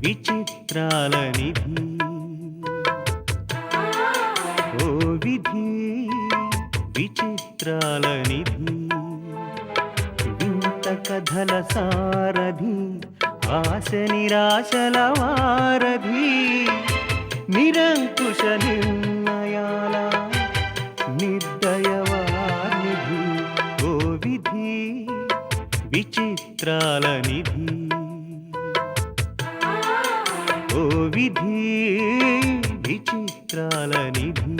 విచిత్రాల నిధి ఓ విధి విచిత్రాల నిధి వింత కథల సారథి ఆశ నిరాశల వారధి నిరంకుశ నిర్ణయాల నిర్దయవానిధి ఓ విధి విచిత్రాల నిధి ఓ విధి విచిత్రాల నిధి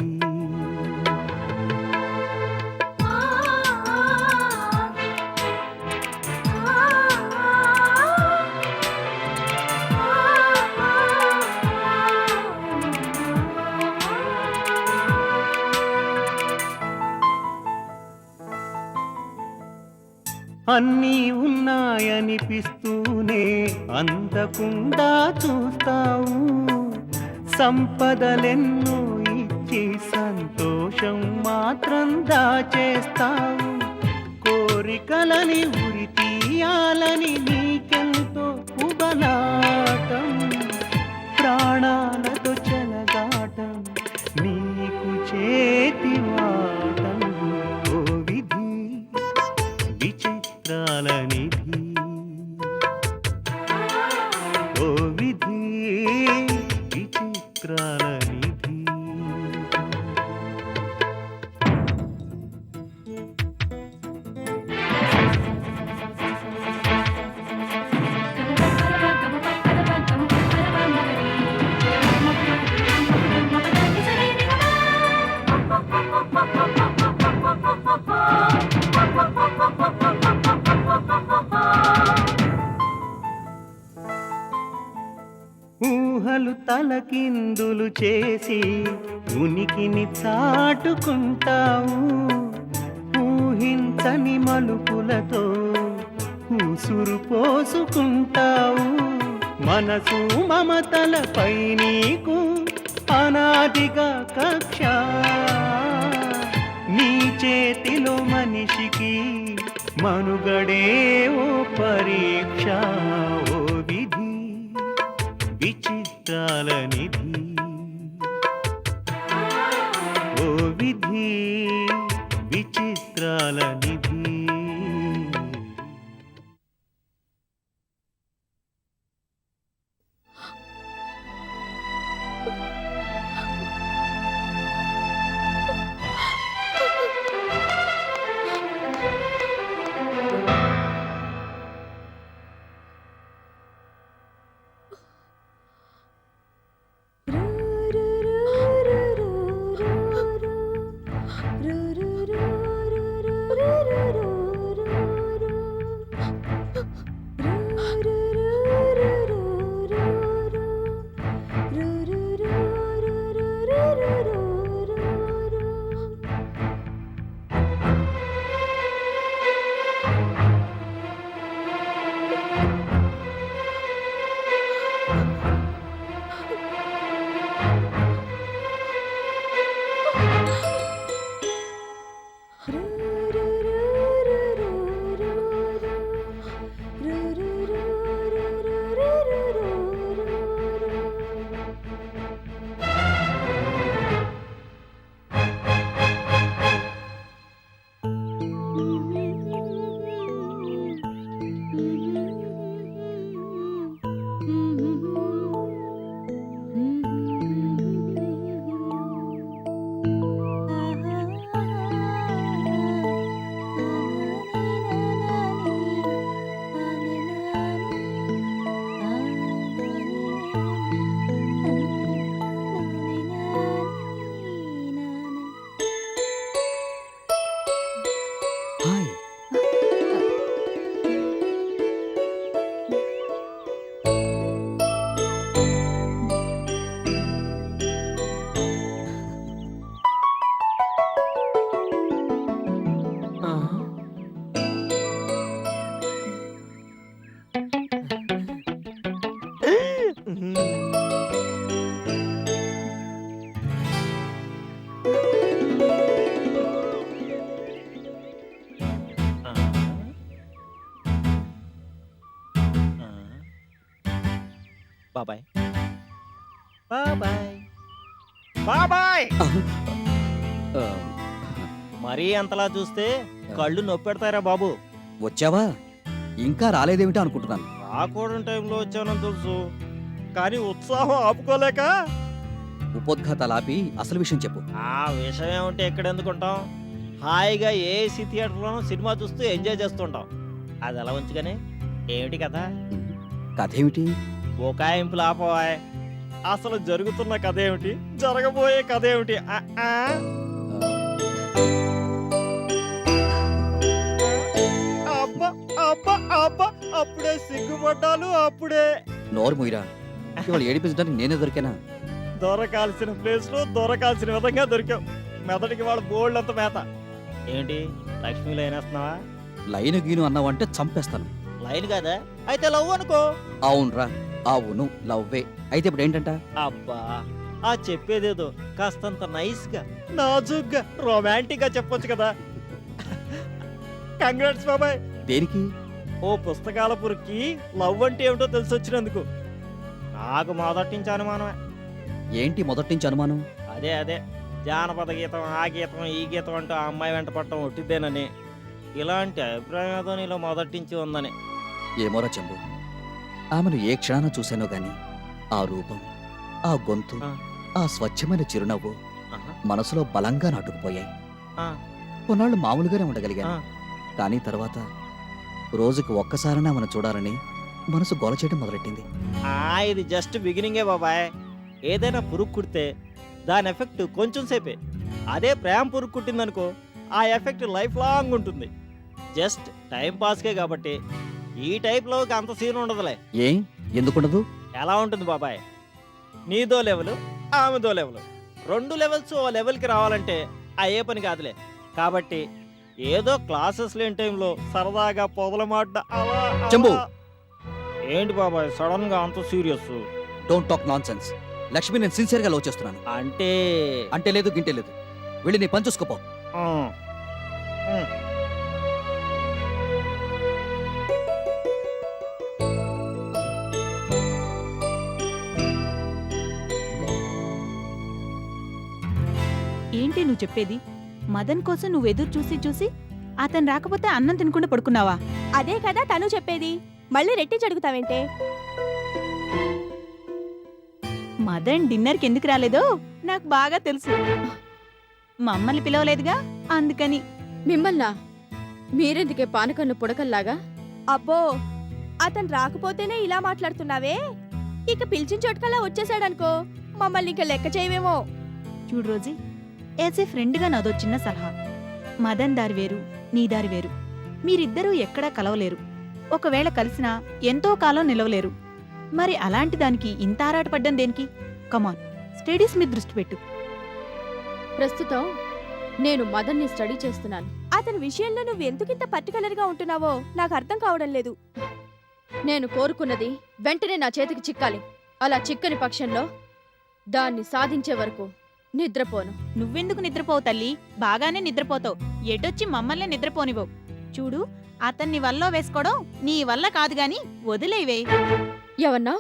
అన్నీ ఉన్నాయనిపిస్తూనే అందకుండా చూస్తావు సంపదలెన్నో ఇచ్చి సంతోషం మాత్రం దాచేస్తావు కోరికలని ఉరి తీయాలని నీకెంతో ఉబలాటం ప్రాణాలతో చెలగాటం నీకు చేతివాటం ఓ విధి విచిత్రాల నిధి ఓ విధి విచిత్రాల నిధి ఊహలు తలకిందులు చేసి ఉనికిని చాటుకుంటావు ఊహించని మలుపులతో ఉసురు పోసుకుంటావు మనసు మమతలపై నీకు అనాదిగా కక్ష నీ చేతిలో మనిషికి మనుగడే ఓ పరీక్ష ఓ విధి విచిత్రాల నిధి ఓ విధి విచిత్రాల నిధి బాబాయ్ బాబాయ్ బాబాయ్ మరీ అంతలా చూస్తే కళ్ళు నొప్పెడతారా బాబు. వచ్చావా? ఇంకా రాలేదేమిటో అనుకుంటున్నాను. రాకూడని టైంలో వచ్చానని తెలుసు, కానీ ఉత్సాహం ఆపుకోలేక. ఉపోద్ఘాతాలాపి అసలు విషయం చెప్పు. ఆ విషయం ఏమంటే ఎక్కడ ఎందుకుంటాం, హాయిగా ఏసీ థియేటర్లోనూ సినిమా చూస్తూ ఎంజాయ్ చేస్తుంటాం. అది అలా ఉంచుగానే ఏమిటి కదా కథ ఏమిటి? బొకాయింపులు ఆపవాయ్. అసలు జరుగుతున్న కథ ఏమిటి, జరగబోయే కథ ఏమిటి? అబ్బా అబ్బా అబ్బా, అప్పుడే సిగ్గుపడ్డాను. అప్పుడే నోరు ముయిరా. ఇవాళ ఏడిపించడానికి నేనే దొరికానా? దొరకాల్సిన ప్లేస్ లో దొరకాల్సిన విధంగా దొరికావు. మెదడికి వాళ్ళ బోల్డ్ అంత మేత. ఏంటి లక్ష్మీ లైన్ వేస్తున్నావా? లైన్ గీను అన్నావంటే చంపేస్తాను. లైన్ కాదా? అయితే లవ్ అనుకో. అవునరా, అవును లవ్వే. అయితే ఇప్పుడు ఏంటంట? అబ్బా ఆ చెప్పేదేదో కాస్తంత నైస్ గా, నాజుగ్గా, రొమాంటిక్ గా చెప్పొచ్చు కదా. కంగ్రాట్స్ బాబాయ్. దేనికి? ఓ పుస్తకాల పురికి లవ్ అంటే ఏమిటో తెలిసి వచ్చినందుకు. నాకు మొదటి నుంచి అనుమానమే. ఏంటి మొదటి నుంచి అనుమానం? అదే జానపద గీతం, ఆ గీతం, ఈ గీతం అంటూ ఆ అమ్మాయి వెంట పట్టడం ఒట్టిద్దేనని. ఇలాంటి అభిప్రాయం ఏదో నీలో మొదటి నుంచి ఉందని. ఏమోరా చెంబు, ఆమెను ఏ క్షణాన చూశానో గాని ఆ రూపం, ఆ గొంతు, ఆ స్వచ్ఛమైన చిరునవ్వు మనసులో బలంగా నాటుకుపోయాయి. కొన్నాళ్ళు మామూలుగానే ఉండగలిగాను, కానీ తర్వాత రోజుకి ఒక్కసారైనా ఆమెను చూడాలని మనసు గోల చేయడం మొదలెట్టింది. ఇది జస్ట్ బిగినింగే బాబాయ్. ఏదైనా పురుగు కుడితే దాని ఎఫెక్ట్ కొంచెం సేపే. అదే ప్రేమ పురుగు కుట్టిందనుకో, ఆ ఎఫెక్ట్ లైఫ్ లాంగ్ ఉంటుంది. జస్ట్ టైం పాస్కే కాబట్టి ఈ టైప్లో అంత సీన్ ఉండదులే. ఏం ఎందుకుండదు? ఎలా ఉంటుంది బాబాయ్, నీదో లెవెల్, ఆమెదో లెవెల్, 2 లెవెల్స్ ఓ లెవెల్కి రావాలంటే అయ్యే పని కాదులే. కాబట్టి ఏదో క్లాసెస్ లేని టైంలో సరదాగా పొదలమాడ్డ అలా చెంబు. ఏంటి బాబాయ్ సడన్ గా అంత serious? Don't talk non sense. Lakshmi నేను సిన్సియర్గా లవ్ చేస్తున్నాను. అంటే లేదు గింటే లేదు. వెళ్ళి నీ పని చూసుకోపో. ఏంటి నువ్వు చెప్పేది? మదన్ కోసం నువ్వు ఎదురు చూసి చూసి అతను రాకపోతే అన్నం తినకుండా పడుకున్నావా? అదే కదా తను చెప్పేది. మళ్ళీ రెట్టి జరుగుతావేంటే? మదన్ డిన్నర్కి ఎందుకు రాలేదో నాకు బాగా తెలుసు. మమ్మల్ని పిలవలేదుగా, అందుకని. మిమ్మల్నా? మీరెందుకే పానకన్ను పుడకల్లాగా? అబ్బో, అతను రాకపోతేనే ఇలా మాట్లాడుతున్నావే. ఇక పిలిచిన చోటుకల్లా వచ్చేసాడనుకో, మమ్మల్ని ఇంకా లెక్క చేయవేమో. చూడు రోజీ, యాజ్ ఏ ఫ్రెండ్గా నాదో చిన్న సలహా. మదన్ దారి వేరు, నీ దారి వేరు. మీరిద్దరూ ఎక్కడా కలవలేరు. ఒకవేళ కలిసినా ఎంతో కాలం నిలవలేరు. మరి అలాంటి దానికి ఇంత ఆరాటపడ్డం దేనికి? కమాన్, స్టడీస్ మీద దృష్టి పెట్టు. ప్రస్తుతం నేను మదన్ని స్టడీ చేస్తున్నాను. అతని విషయంలో నువ్వు ఎందుకింత పర్టికులర్ గా ఉంటున్నావో నాకు అర్థం కావడం లేదు. నేను కోరుకున్నది వెంటనే నా చేతికి చిక్కాలి. అలా చిక్కని పక్షంలో దాన్ని సాధించే వరకు నిద్రపోను. నువ్వెందుకు నిద్రపోవు తల్లి? బాగానే నిద్రపోతావు. ఎటొచ్చి మమ్మల్ని నిద్రపోనివ్వవు. చూడు, అతన్ని వల్లో వేసుకోవడం నీ వల్ల కాదు గాని వదిలేవే. ఎవన్నా?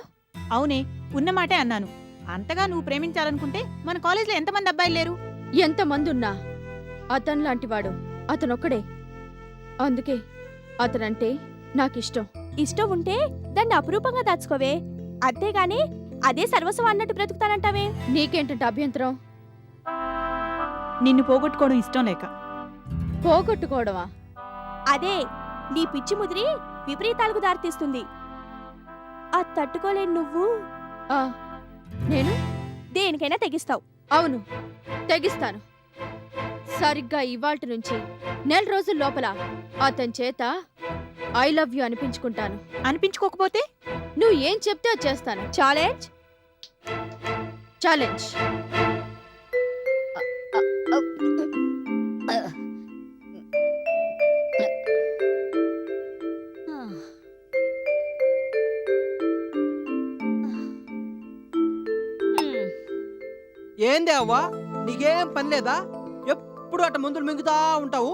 అవునే, ఉన్నమాటే అన్నాను. అంతగా నువ్వు ప్రేమించాలనుకుంటే మన కాలేజీలో ఎంతమంది అబ్బాయిలు లేరు? ఎంతమందున్నా అతన్లాంటివాడు అతనొక్కడే. అందుకే అతనంటే నాకిష్టం. ఇష్టం ఉంటే దాన్ని అపురూపంగా దాచుకోవే. అంతేగాని అదే సర్వస్వం అన్నట్టు బ్రతుకుతానంటావే. నీకేంటంటే అభ్యంతరం? నిన్ను పోగొట్టుకోవడం ఇష్టం లేక. పోగొట్టుకోవడమా? అదే నీ పిచ్చి ముదిరి విపరీతాలకు దారితీస్తుంది. అది తట్టుకోలేని నువ్వు ఆ, నేను దేనికైనా తెగిస్తావు. అవును, తెగిస్తాను. సరిగ్గా ఇవాల్టి నుంచి 4 రోజుల లోపల అతని చేత ఐ లవ్ యు అనిపించుకుంటాను. అనిపించుకోకపోతే నువ్వు ఏం చెప్తే అది చేస్తాను. ఛాలెంజ్. ఛాలెంజ్. ఏందే అవ్వా, నీకేం పని లేదా? ఎప్పుడు అట మందులు మింగుతా ఉంటావు.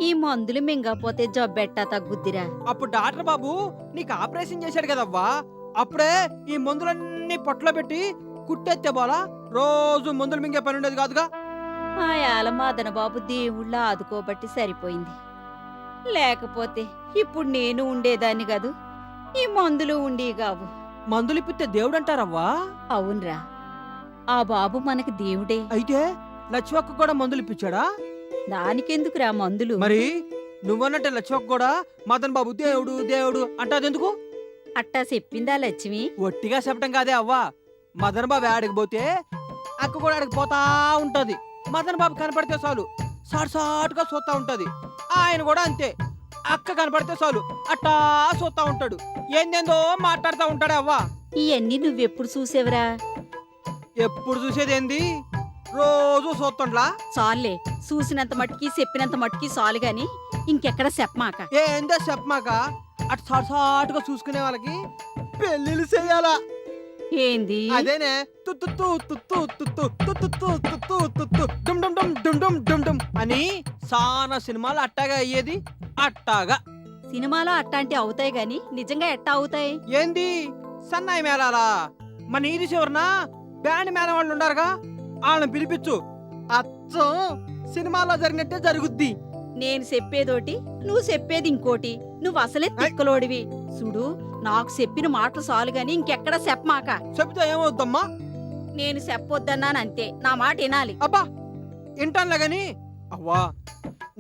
ఈ మందులు మింగపోతే జబ్బెట్టా తగ్గుద్దిరా. అప్పుడు డాక్టర్ బాబు నీకు ఆపరేషన్ చేశాడు కదవ్వా, అప్పుడే ఈ మందులన్నీ పొట్లో పెట్టి కుట్టెత్తే బోలా రోజు మందులు మింగే పని ఉండేది కాదుగా. ఆ యాల మదన బాబు దేవుళ్ళ ఆదుకోబట్టి సరిపోయింది. లేకపోతే ఇప్పుడు నేను ఉండేదాన్ని కాదు, ఈ మందులు ఉండి కావు. మందులు ఇప్పితే దేవుడు అంటారవ్వా. అవునరా, ఆ బాబు మనకి దేవుడే. అయితే లక్ష్మక్క కూడా మందులు ఇప్పించాడా? దానికెందుకురా మందులు? మరి నువ్వన్నట్టే లక్ష్మక్క కూడా మదన్ బాబు దేవుడు దేవుడు అంటాదెందుకు? అట్టా చెప్పిందా లక్ష్మి? ఒట్టిగా చెప్పడం కాదే అవ్వా. మదన్ బాబు ఆడికి పోతే అక్క కూడా ఆడికి పోతా ఉంటది. మదన్ బాబు కనపడితే చాలు సాటుగా చూస్తా ఉంటది. ఆయన కూడా అంతే, అక్క కనపడితే చాలు అట్టా చూస్తా ఉంటాడు. ఏందేందో మాట్లాడుతూ ఉంటాడే అవ్వా. ఇవన్నీ నువ్వెప్పుడు చూసేవరా? ఎప్పుడు చూసేదేంది, రోజు చూస్తుండ్లా. చాలే, చూసినంత మట్టుకి చెప్పినంత మట్టుకి చాలు గాని ఇంకెక్కడ చెప్పమాక. ఏందో చెప్పమాక. అటు సాటుగా చూసుకునే వాళ్ళకి పెళ్లిళ్ళు చేయాలా? ఏంది? అదేనే అని సానా సినిమాలు అట్టాగా అయ్యేది. అట్టాగా సినిమాలో అట్టాంటి అవుతాయి గాని నిజంగా ఎట్టా అవుతాయి? ఏంది సన్నాయి మేళాలా? మన ఈది చివరన బ్యాండ్ మేళ వాళ్ళు ఉండారుగా, వాళ్ళని పిలిపించు. అచ్చం సినిమాలో జరిగినట్టే జరుగుద్ది. నేను చెప్పేదోటి, నువ్వు చెప్పేది ఇంకోటి. నువ్వు అసలే తిక్కలోడివి. చూడు, నాకు చెప్పిన మాటలు చాలు గాని ఇంకెక్కడ చెప్పమాక. చెప్తే ఏమవుద్దమ్మా? నేను చెప్పొద్దన్నానంతే, నా మాట వినాలి. అబ్బా వింటానులే గాని అవ్వా,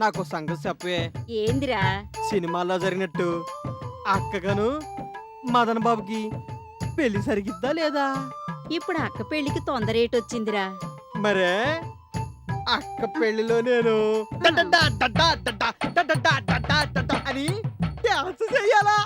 నాకు సంగతి చెప్పే. ఏందిరా? సినిమాల్లో జరిగినట్టు అక్కగాను మదన్ బాబుకి పెళ్లి సరిగిద్దా లేదా? ఇప్పుడు అక్క పెళ్లికి తొందరేటొచ్చిందిరా. మరే అక్క పెళ్లిలో నేను అని డాన్స్ చెయ్యాలా?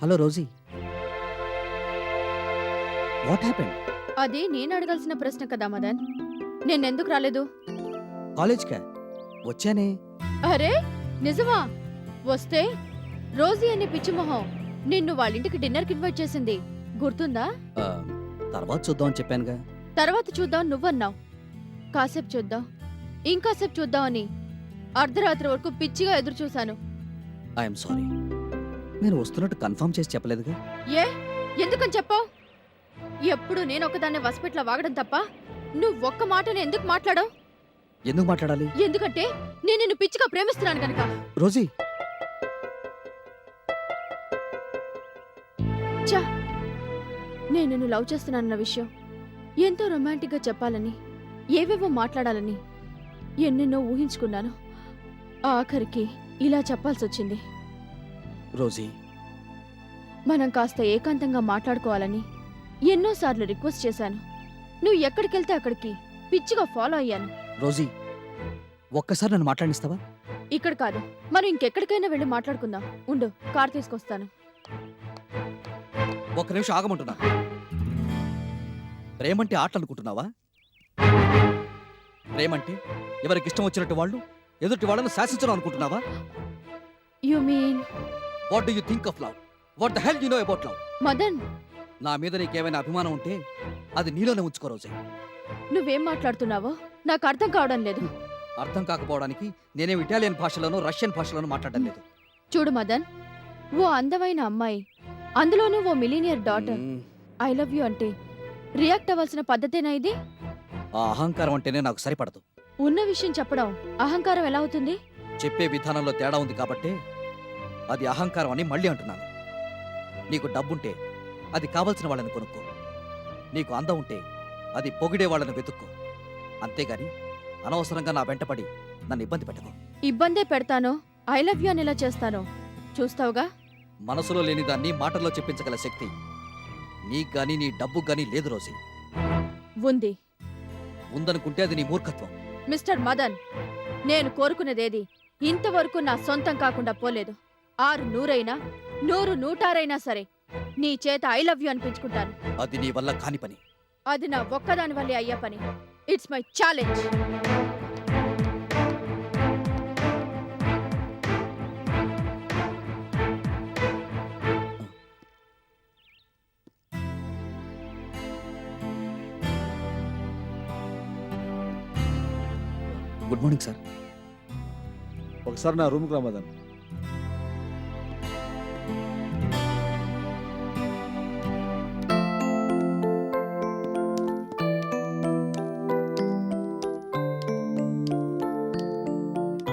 Hello Rosie, what happened? అది నేను అడగాల్సిన ప్రశ్న కదా మదన్. నేనెందుకు రాలేదు? కాలేజ్కా వచ్చానే. అరే నిజమా? వస్తే రోజీ అనే పిచ్చి మొహం నిన్ను వాళ్ళింటికి డిన్నర్కి ఇన్వైట్ చేసింది గుర్తుందా? ఆ, తర్వాత చూద్దాం అని చెప్పానుగా. తర్వాత చూద్దాం నువ్వన్నావు. కాసేపు చూద్దాం, ఇంకాసేపు చూద్దాం అని అర్ధరాత్రి వరకు పిచ్చిగా ఎదురు చూశాను. ఐఎమ్ సారీ, నేను వస్తున్నట్టు కన్ఫర్మ్ చేసి చెప్పలేదుగా. ఏ ఎందుకని చెప్పావు? ఎప్పుడు నేను ఒకదాన్ని వసపెట్లా వాగడం తప్ప నువ్వు ఒక్క మాటని ఎందుకు మాట్లాడావు? ఎందుకు మాట్లాడాలి? ఎందుకంటే నేను నిన్ను పిచ్చిగా ప్రేమిస్తున్నాను కనుక. రోజీ, చా, నేను నిన్ను లవ్ చేస్తున్నానన్న విషయం ఎంతో రొమాంటిక్గా చెప్పాలని, ఏవేవో మాట్లాడాలని ఎన్నెన్నో ఊహించుకున్నాను. ఆఖరికి ఇలా చెప్పాల్సి వచ్చింది. రోజీ, మనం కాస్త ఏకాంతంగా మాట్లాడుకోవాలని ఎన్నోసార్లు రిక్వెస్ట్ చేశాను. నువ్వు ఎక్కడికెళ్తే అక్కడికి పిచ్చిగా ఫాలో అయ్యాను. రోజీ, ఒక్కసారి నన్ను మాట్లాడిస్తావా? ఇక్కడ కాదు, మనం ఇంకెక్కడికైనా వెళ్ళి మాట్లాడుకుందాం. ఉండు, కార్ తీసుకొస్తాను. ఒక్క నిమిషం ఆగమంటున్నా. ప్రేమంటే ఆటలు అనుకుంటున్నావా? ప్రేమంటే ఎవరికి ఇష్టం వచ్చినట్టు వాళ్ళు ఎదుటి వాళ్ళను శాసించడం అనుకుంటున్నావా? You mean what do you think of love? What the hell you know about love? Madan, నా మీద నీకేమైనా అభిమానం ఉంటే అది నీలోనే ఉంచుకో రోజే. నువ్వేం మాట్లాడుతున్నావో నాకు అర్థం కావడం లేదు. అర్థం కాకపోవడానికి నేనేం ఇటాలియన్ భాషలోనూ రష్యన్ భాషలోనూ మాట్లాడడం లేదు. చూడు మదన్, ఓ అందమైన అమ్మాయి, అందులోనూ ఓ millionaire daughter I love you అంటే రియాక్ట్ అవ్వాల్సిన పద్ధతేనా ఇది? ఆ అహంకారం అంటేనే నాకు సరిపడదు. ఉన్న విషయం చెప్పడం అహంకారం ఎలా అవుతుంది? చెప్పే విధానంలో తేడా ఉంది కాబట్టే అది అహంకారం అని మళ్ళీ అంటున్నాను. నీకు డబ్బుంటే అది కావలసిన వాళ్ళని కొనుక్కో. నీకు అందం ఉంటే అది పొగిడే వాళ్ళని వెతుక్కో. అంతేగాని అనవసరంగా నా వెంటపడి నన్ను ఇబ్బంది పెట్టకు. ఇబ్బందే పెడతానో ఐ లవ్ యూ అని ఎలా చేస్తానో చూస్తావుగా. మనసులో లేని దాన్ని మాటల్లో చెప్పించగల శక్తి నీకు గాని నీ డబ్బుకు గాని లేదు రోజీ. ఉంది. ఉందనుకుంటే అది నీ మూర్ఖత్వం. మిస్టర్ మదన్, నేను కోరుకునేదేది ఇంతవరకు నా సొంతం కాకుండా పోలేదు. ఆరు నూరైనా 100 106 సరే నీ చేత ఐ లవ్ యూ అనిపించుకుంటాను. అది నీ వల్ల కాని పని. అది నా ఒక్కదాని వల్లే అయ్యే పని. It's my challenge. Good morning sir. ఒకసారి నా రూమ్కి రా Madan.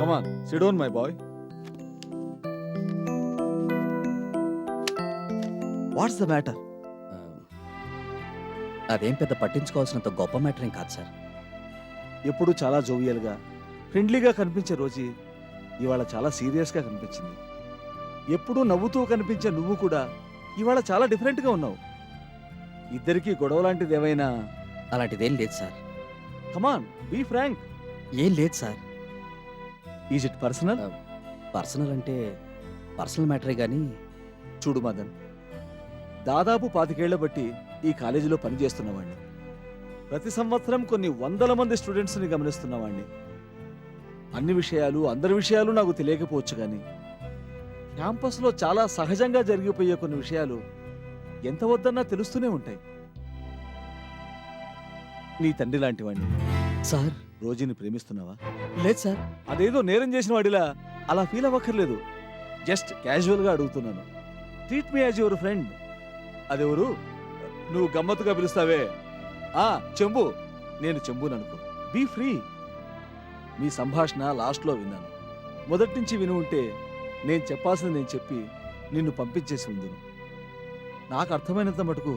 Come on, sit down, my boy. What's the matter? అదేం పెద్ద పట్టించుకోవాల్సినంత గొప్ప మ్యాటర్ ఏం కాదు సార్. ఎప్పుడు చాలా జోవియల్గా ఫ్రెండ్లీగా కనిపించే రోజు ఇవాళ చాలా సీరియస్గా కనిపించింది. ఎప్పుడూ నవ్వుతూ కనిపించే నువ్వు కూడా ఇవాళ చాలా డిఫరెంట్గా ఉన్నావు. ఇద్దరికీ గొడవ లాంటిది ఏమైనా? అలాంటిదేం లేదు సార్. Come on, be frank. ఏం లేదు sir. Is it personal? Personal అంటే పర్సనల్ మ్యాటరే కానీ. చూడు మదన్, దాదాపు 25 ఏళ్ల బట్టి ఈ కాలేజీలో పనిచేస్తున్నవాడిని. ప్రతి సంవత్సరం కొన్ని 100 మంది స్టూడెంట్స్ని గమనిస్తున్నవాడిని. అన్ని విషయాలు అందరి విషయాలు నాకు తెలియకపోవచ్చు కానీ క్యాంపస్లో చాలా సహజంగా జరిగిపోయే కొన్ని విషయాలు ఎంత వద్దన్నా తెలుస్తూనే ఉంటాయి. నీ తండ్రి లాంటి వాడిని. సార్ రోజీని ప్రేమిస్తున్నావా? లేదు సార్. అదేదో నేరం చేసిన వాడిలా అలా ఫీల్ అవ్వక్కర్లేదు. జస్ట్ క్యాజువల్గా అడుగుతున్నాను. Treat me as your friend. అదెవరు? నువ్వు గమ్మత్తుగా పిలుస్తావే చెంబు. నేను చెంబుననుకో. Be free. మీ సంభాషణ లాస్ట్లో విన్నాను. మొదటి నుంచి విని ఉంటే నేను చెప్పాల్సింది నేను చెప్పి నిన్ను పంపించేసి ఉందును. నాకు అర్థమైనంత మటుకు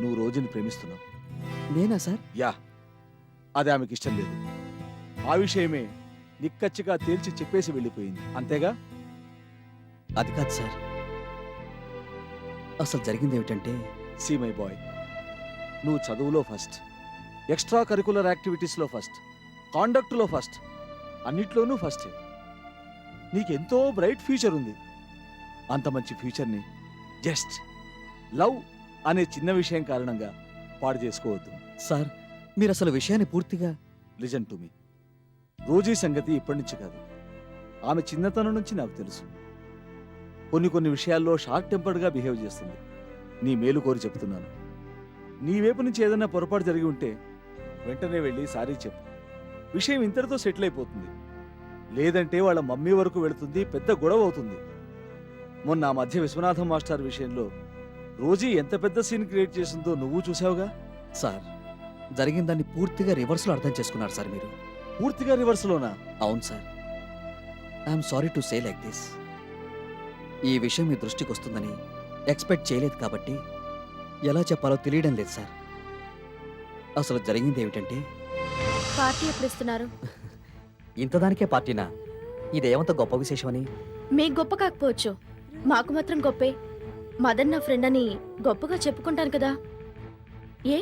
నువ్వు రోజుని ప్రేమిస్తున్నావు. నేనా సార్? యా, అది ఆమెకి ఇష్టం లేదు. ఆ విషయమే నిక్కచ్చిగా తేల్చి చెప్పేసి వెళ్ళిపోయింది, అంతేగా? అది కాదు సార్. అసలు జరిగింది ఏమిటంటే, సీ మై బాయ్, నువ్వు చదువులో ఫస్ట్, ఎక్స్ట్రా కరికులర్ యాక్టివిటీస్లో ఫస్ట్, కాండక్ట్లో ఫస్ట్, అన్నిట్లోనూ ఫస్టే. నీకెంతో బ్రైట్ ఫ్యూచర్ ఉంది. అంత మంచి ఫ్యూచర్ని జస్ట్ లవ్ అనే చిన్న విషయం కారణంగా పాడు చేసుకోవద్దు. సార్ మీరు అసలు విషయాన్ని పూర్తిగా లిజన్ టు మీ. రోజీ సంగతి ఇప్పటి నుంచి కాదు, ఆమె చిన్నతనం నుంచి నాకు తెలుసు. కొన్ని విషయాల్లో షార్ట్ టెంపర్డ్గా బిహేవ్ చేస్తుంది. నీ మేలు కోరి చెప్తున్నాను. నీ వైపు నుంచి ఏదైనా పొరపాటు జరిగి ఉంటే వెంటనే వెళ్ళి సారీ చెప్పు. విషయం ఇంతటితో సెటిల్ అయిపోతుంది. లేదంటే వాళ్ళ మమ్మీ వరకు వెళుతుంది, పెద్ద గొడవ అవుతుంది. మొన్న ఆ మధ్య విశ్వనాథం మాస్టర్ విషయంలో రోజీ ఎంత పెద్ద సీన్ క్రియేట్ చేసిందో నువ్వు చూసావుగా. సార్ జరిగిన దాన్ని పూర్తిగా రివర్స్లో అర్థం చేసుకున్నారు సార్ మీరు. పూర్తిగా రివర్స్లోనా? అవును sir. I'm sorry to say like this. ఈ విషయం మీ దృష్టికి వస్తుందని ఎక్స్పెక్ట్ చేయలేదు కాబట్టి ఎలా చెప్పాలో తెలియడం లేదు సార్. అసలు జరిగింది ఏమిటంటే, పార్టీ ఎప్పుడు ఇస్తున్నారు? ఇంతదానికే పార్టీనా? ఇదేమంత గొప్ప విశేషమని? మీకు గొప్ప కాకపోవచ్చు, మాకు మాత్రం గొప్పే. మదన్ నా ఫ్రెండ్ అని గొప్పగా చెప్పుకుంటాను కదా. ఏ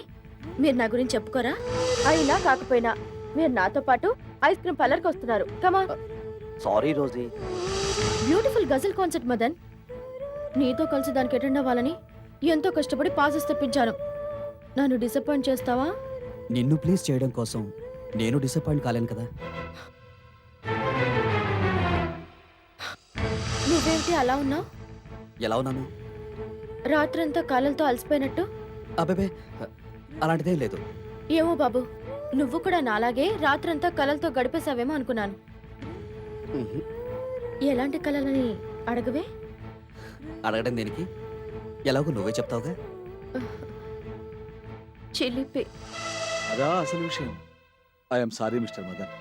మీరు నా గురించి చెప్పుకోరా? అయినా కాకపోయినా మీరు నాతో పాటు ఐస్ క్రీమ్ పార్లర్కి వస్తున్నారు. కమా. Sorry Rosie. Beautiful ghazal concert Madan. నీతో కలిసి దానికి అటెండ్ అవ్వాలని ఎంతో కష్టపడి పాసెస్ తెప్పించాను. నన్ను డిసప్పాయింట్ చేస్తావా? నిన్ను ప్లీజ్ చేయడం కోసం నేను డిసప్పాయింట్ కాలేను కదా. నువ్వేంటి అలా ఉన్నావు? ఎలా ఉన్నాను? రాత్రంతా కాలంతో అలసిపోయినట్టు. అబ్బే అలాంటిదేం లేదు. ఏమో బాబు, నువ్వు కూడా నాలాగే రాత్రంతా కలలతో గడిపేశావేమో అనుకున్నాను. ఎలాంటి కలలని అడగవే? అడగడం దేనికి? ఎలాగో నువ్వే చెప్తావుగా. చిలిపి. అదా అసలు విషయం. I'm sorry mister Madan.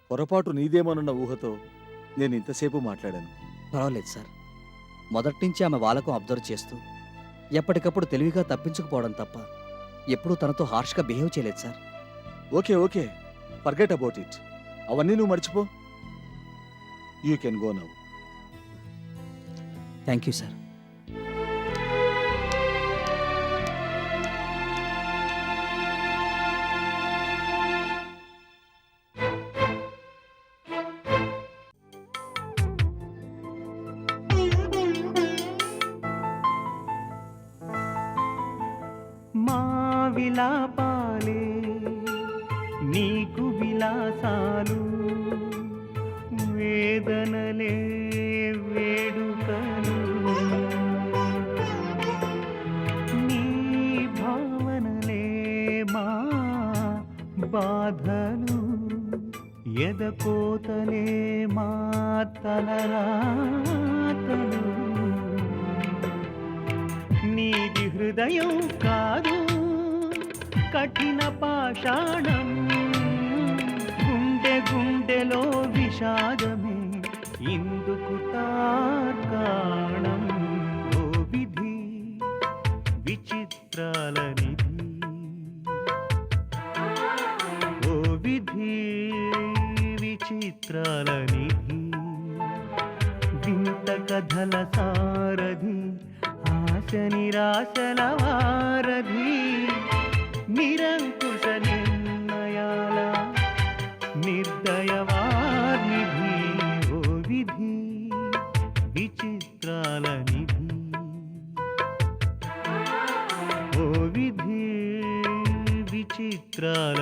పొరపాటు నీదేమోనన్న ఊహతో నేను ఇంతసేపు మాట్లాడాను. పర్వాలేదు సార్. మొదటి నుంచి ఆమె వాళ్ళకు అబ్జర్వ్ చేస్తూ ఎప్పటికప్పుడు తెలివిగా తప్పించుకుపోవడం తప్ప ఎప్పుడూ తనతో హార్ష్గా బిహేవ్ చేయలేదు sir. Okay, forget about it. అవన్నీ నువ్వు మర్చిపో. You can go now. Thank you sir. విలాపాలే నీకు విలాసాలు వేదనలే వేడుకలు నీ భావనలే మా బాధలు ఎదకోతలే మా తలరాతలు నీది హృదయం కాదు కఠిన పాషాణం గుండె గుండెలో విషాదమే ఇందుకు తార్కాణం ఓ విధి విచిత్రాల నిధి ఓ విధి విచిత్రాల నిధి వింత కథల సారథి ఆశ నిరాశల వారధి నిరంకుశ నిర్ణయాల నిర్దయవానిధి ఓ విధి విచిత్రాల నిధి ఓ విధి విచిత్రాల